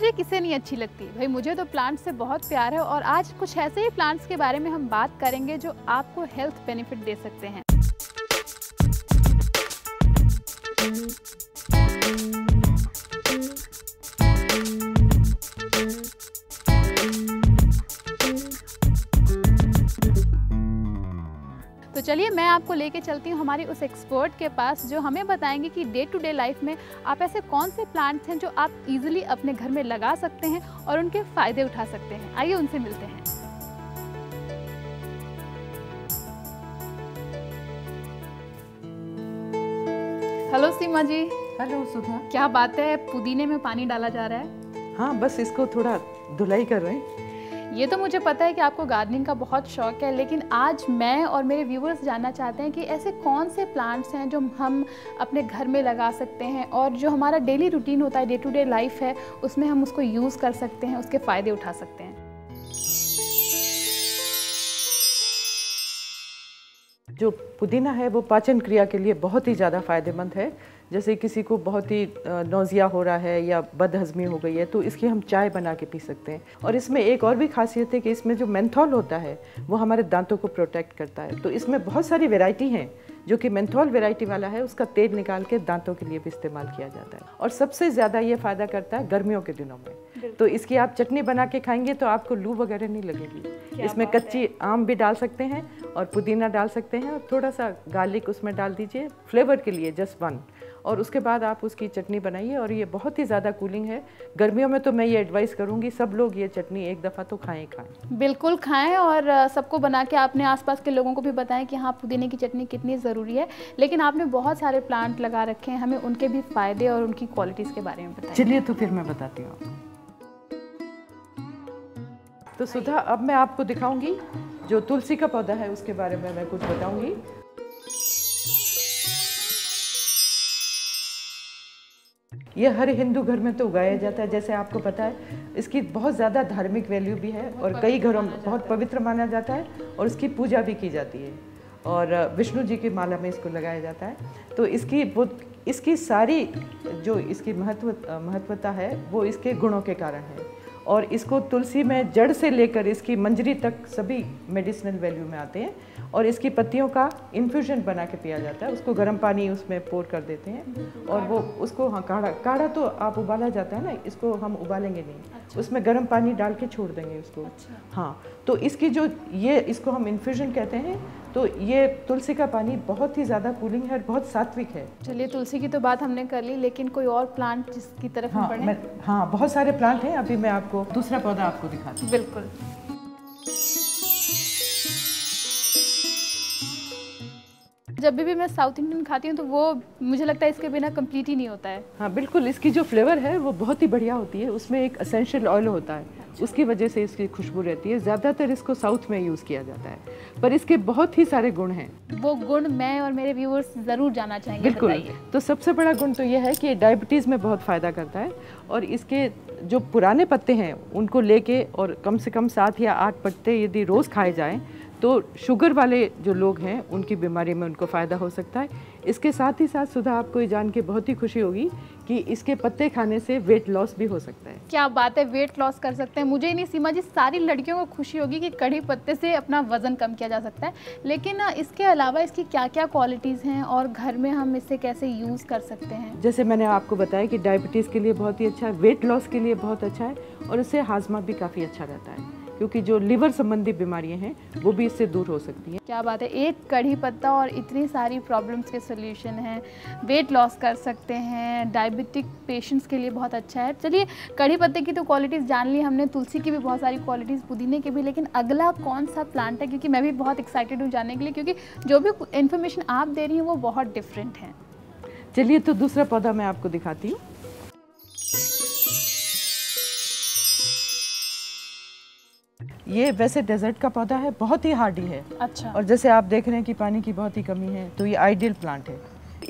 देखिए किसे नहीं अच्छी लगती भाई, मुझे तो प्लांट्स से बहुत प्यार है और आज कुछ ऐसे ही प्लांट्स के बारे में हम बात करेंगे जो आपको हेल्थ बेनिफिट दे सकते हैं। तो चलिए मैं आपको लेके चलती हूँ हमारी उस एक्सपर्ट के पास जो हमें बताएंगे कि डे टू डे लाइफ में आप ऐसे कौन से प्लांट्स हैं जो आप इजीली अपने घर में लगा सकते हैं और उनके फ़ायदे उठा सकते हैं। आइए उनसे मिलते हैं। हेलो सीमा जी। हेलो सुधा। क्या बात है, पुदीने में पानी डाला जा रहा है? हाँ, बस इसको थोड़ा धुलाई कर रहे हैं। ये तो मुझे पता है कि आपको गार्डनिंग का बहुत शौक है, लेकिन आज मैं और मेरे व्यूवर्स जानना चाहते हैं कि ऐसे कौन से प्लांट्स हैं जो हम अपने घर में लगा सकते हैं और जो हमारा डेली रूटीन होता है, डे टू डे लाइफ है, उसमें हम उसको यूज़ कर सकते हैं, उसके फ़ायदे उठा सकते हैं। जो पुदीना है वो पाचन क्रिया के लिए बहुत ही ज़्यादा फायदेमंद है। जैसे किसी को बहुत ही नौजिया हो रहा है या बदहज़मी हो गई है तो इसकी हम चाय बना के पी सकते हैं। और इसमें एक और भी खासियत है कि इसमें जो मेंथॉल होता है वो हमारे दांतों को प्रोटेक्ट करता है। तो इसमें बहुत सारी वैरायटी हैं जो कि मेंथॉल वैरायटी वाला है, उसका तेल निकाल के दांतों के लिए भी इस्तेमाल किया जाता है। और सबसे ज़्यादा ये फ़ायदा करता है गर्मियों के दिनों में। तो इसकी आप चटनी बना के खाएंगे तो आपको लू वगैरह नहीं लगेगी। इसमें कच्ची आम भी डाल सकते हैं और पुदीना डाल सकते हैं और थोड़ा सा गार्लिक उसमें डाल दीजिए फ्लेवर के लिए, जस्ट वन, और उसके बाद आप उसकी चटनी बनाइए। और ये बहुत ही ज़्यादा कूलिंग है। गर्मियों में तो मैं ये एडवाइस करूँगी सब लोग ये चटनी एक दफ़ा तो खाएं। बिल्कुल खाएं और सबको बना के अपने आसपास के लोगों को भी बताएं कि हाँ पुदीने की चटनी कितनी ज़रूरी है। लेकिन आपने बहुत सारे प्लांट लगा रखे हैं, हमें उनके भी फ़ायदे और उनकी क्वालिटीज़ के बारे में बताएं। चलिए तो फिर मैं बताती हूँ आपको। तो सुधा, अब मैं आपको दिखाऊंगी जो तुलसी का पौधा है उसके बारे में मैं कुछ बताऊंगी। ये हर हिंदू घर में तो उगाया जाता है, जैसे आपको पता है। इसकी बहुत ज़्यादा धार्मिक वैल्यू भी है और कई घरों में बहुत पवित्र माना जाता है और इसकी पूजा भी की जाती है और विष्णु जी की माला में इसको लगाया जाता है। तो इसकी सारी जो इसकी महत्वता है वो इसके गुणों के कारण है। और इसको तुलसी में जड़ से लेकर इसकी मंजरी तक सभी मेडिसिनल वैल्यू में आते हैं। और इसकी पत्तियों का इन्फ्यूजन बना के पिया जाता है। उसको गर्म पानी उसमें पोर कर देते हैं और वो उसको, हाँ, काढ़ा तो आप उबाला जाता है ना, इसको हम उबालेंगे नहीं। अच्छा। उसमें गर्म पानी डाल के छोड़ देंगे उसको। अच्छा। हाँ, तो इसकी जो इसको हम इन्फ्यूजन कहते हैं। तो ये तुलसी का पानी बहुत ही ज़्यादा कूलिंग है और बहुत सात्विक है। चलिए, तुलसी की तो बात हमने कर ली, लेकिन कोई और प्लांट जिसकी तरफ हम बढ़ें? हाँ, बहुत सारे प्लांट हैं। अभी मैं आपको दूसरा पौधा आपको दिखाती हूँ। बिल्कुल। जब भी मैं साउथ इंडियन खाती हूँ तो वो मुझे लगता है इसके बिना कंप्लीट ही नहीं होता है। हाँ बिल्कुल, इसकी जो फ्लेवर है वो बहुत ही बढ़िया होती है। उसमें एक एसेंशियल ऑयल होता है। अच्छा। उसकी वजह से इसकी खुशबू रहती है। ज़्यादातर इसको साउथ में यूज़ किया जाता है, पर इसके बहुत ही सारे गुण हैं। वो गुण मैं और मेरे व्यूअर्स ज़रूर जानना चाहेंगे। बिल्कुल। तो सबसे बड़ा गुण तो ये है कि डायबिटीज़ में बहुत फ़ायदा करता है। और इसके जो पुराने पत्ते हैं उनको लेके और कम से कम 7 या 8 पत्ते यदि रोज़ खाए जाएँ तो शुगर वाले जो लोग हैं उनकी बीमारी में उनको फ़ायदा हो सकता है। इसके साथ ही साथ सुधा, आपको ये जान के बहुत ही खुशी होगी कि इसके पत्ते खाने से वेट लॉस भी हो सकता है। क्या बात है, वेट लॉस कर सकते हैं। मुझे ही नहीं सीमा जी, सारी लड़कियों को खुशी होगी कि कड़ी पत्ते से अपना वज़न कम किया जा सकता है। लेकिन इसके अलावा इसकी क्या क्या क्वालिटीज़ हैं और घर में हम इसे कैसे यूज़ कर सकते हैं? जैसे मैंने आपको बताया कि डायबिटीज़ के लिए बहुत ही अच्छा है, वेट लॉस के लिए बहुत अच्छा है और इससे हाजमा भी काफ़ी अच्छा रहता है, क्योंकि जो लिवर संबंधी बीमारियां हैं वो भी इससे दूर हो सकती हैं। क्या बात है, एक कड़ी पत्ता और इतनी सारी प्रॉब्लम्स के सोल्यूशन हैं। वेट लॉस कर सकते हैं, डायबिटिक पेशेंट्स के लिए बहुत अच्छा है। चलिए, कड़ी पत्ते की तो क्वालिटीज़ जान ली हमने, तुलसी की भी बहुत सारी क्वालिटीज़, पुदीने की भी। लेकिन अगला कौन सा प्लांट है, क्योंकि मैं भी बहुत एक्साइटेड हूँ जानने के लिए, क्योंकि जो भी इन्फॉर्मेशन आप दे रही हैं वो बहुत डिफरेंट है। चलिए, तो दूसरा पौधा मैं आपको दिखाती हूँ। ये वैसे डेजर्ट का पौधा है, बहुत ही हार्डी है। अच्छा। और जैसे आप देख रहे हैं कि पानी की बहुत ही कमी है, तो ये आइडियल प्लांट है।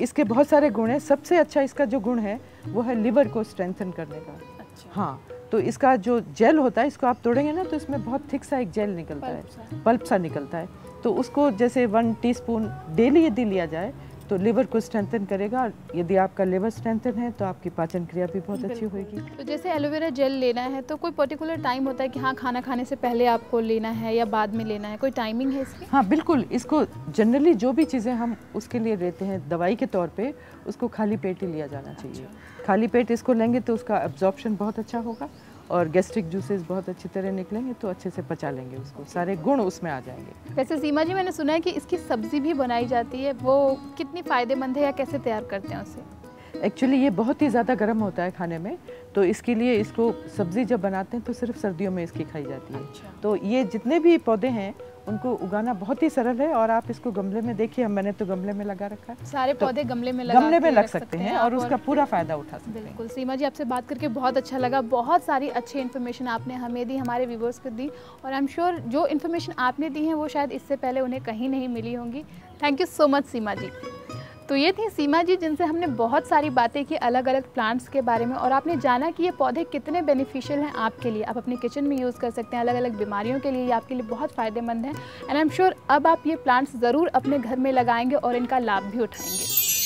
इसके बहुत सारे गुण हैं। सबसे अच्छा इसका जो गुण है वो है लिवर को स्ट्रेंथन करने का। अच्छा। हाँ, तो इसका जो जेल होता है, इसको आप तोड़ेंगे ना तो इसमें बहुत थिक सा एक जेल निकलता है, पल्प सा निकलता है। तो उसको जैसे 1 टीस्पून डेली यदि लिया जाए तो लिवर को स्ट्रेंथन करेगा, और यदि आपका लिवर स्ट्रेंथन है तो आपकी पाचन क्रिया भी बहुत अच्छी होगी। तो जैसे एलोवेरा जेल लेना है तो कोई पर्टिकुलर टाइम होता है कि हाँ खाना खाने से पहले आपको लेना है या बाद में लेना है, कोई टाइमिंग है इसकी? हाँ बिल्कुल, इसको जनरली जो भी चीज़ें हम उसके लिए लेते हैं दवाई के तौर पे, उसको खाली पेट ही लिया जाना चाहिए। खाली पेट इसको लेंगे तो उसका एब्जॉर्प्शन बहुत अच्छा होगा और गैस्ट्रिक जूसेस बहुत अच्छी तरह निकलेंगे, तो अच्छे से पचा लेंगे उसको, सारे गुण उसमें आ जाएंगे। वैसे सीमा जी, मैंने सुना है कि इसकी सब्जी भी बनाई जाती है, वो कितनी फ़ायदेमंद है या कैसे तैयार करते हैं उसे? एक्चुअली ये बहुत ही ज़्यादा गर्म होता है खाने में, तो इसके लिए इसको सब्ज़ी जब बनाते हैं तो सिर्फ सर्दियों में इसकी खाई जाती है। तो ये जितने भी पौधे हैं उनको उगाना बहुत ही सरल है, और आप इसको गमले में देखिए, मैंने तो गमले में लगा रखा है। सारे पौधे गमले में लग सकते हैं और उसका पूरा फ़ायदा उठा सकते हैं। बिल्कुल सीमा जी, आपसे बात करके बहुत अच्छा लगा। बहुत सारी अच्छी इन्फॉर्मेशन आपने हमें दी, हमारे व्यूवर्स को दी, और आई एम श्योर जो इन्फॉर्मेशन आपने दी है वो शायद इससे पहले उन्हें कहीं नहीं मिली होंगी। थैंक यू सो मच सीमा जी। तो ये थी सीमा जी, जिनसे हमने बहुत सारी बातें की अलग अलग प्लांट्स के बारे में, और आपने जाना कि ये पौधे कितने बेनिफिशियल हैं आपके लिए। आप अपने किचन में यूज़ कर सकते हैं, अलग अलग बीमारियों के लिए ये आपके लिए बहुत फ़ायदेमंद है। एंड आई एम श्योर अब आप ये प्लांट्स ज़रूर अपने घर में लगाएंगे और इनका लाभ भी उठाएंगे।